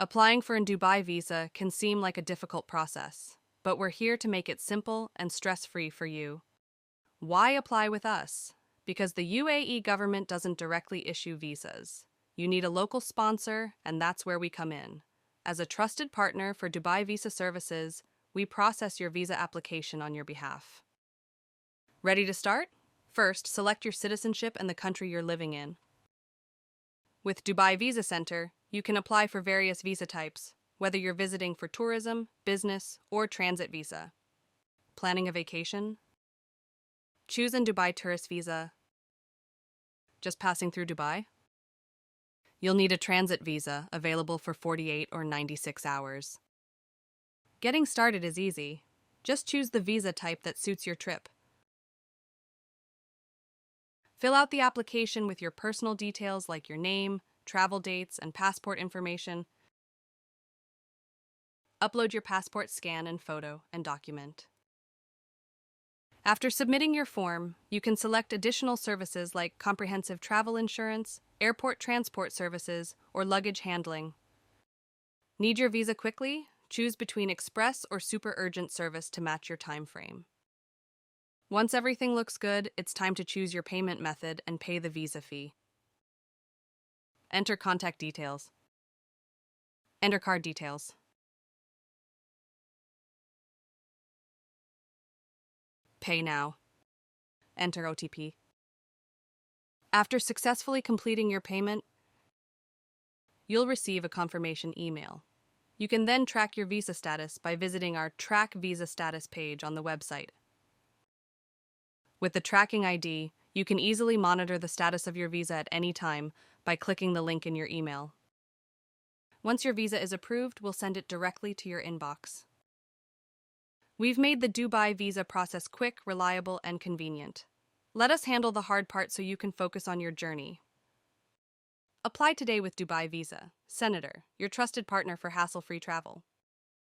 Applying for a Dubai visa can seem like a difficult process, but we're here to make it simple and stress-free for you. Why apply with us? Because the UAE government doesn't directly issue visas. You need a local sponsor, and that's where we come in. As a trusted partner for Dubai Visa Services, we process your visa application on your behalf. Ready to start? First, select your citizenship and the country you're living in. With Dubai Visa Center, you can apply for various visa types, whether you're visiting for tourism, business, or transit visa. Planning a vacation? Choose a Dubai tourist visa. Just passing through Dubai? You'll need a transit visa available for 48 or 96 hours. Getting started is easy. Just choose the visa type that suits your trip. Fill out the application with your personal details like your name, travel dates, and passport information. Upload your passport scan and photo and document. After submitting your form, you can select additional services like comprehensive travel insurance, airport transport services, or luggage handling. Need your visa quickly? Choose between express or super urgent service to match your time frame. Once everything looks good, it's time to choose your payment method and pay the visa fee. Enter contact details. Enter card details. Pay now. Enter OTP. After successfully completing your payment, you'll receive a confirmation email. You can then track your visa status by visiting our Track Visa Status page on the website. With the tracking ID, you can easily monitor the status of your visa at any time by clicking the link in your email. Once your visa is approved, we'll send it directly to your inbox. We've made the Dubai visa process quick, reliable, and convenient. Let us handle the hard part so you can focus on your journey. Apply today with Dubai Visa. Senator, your trusted partner for hassle-free travel.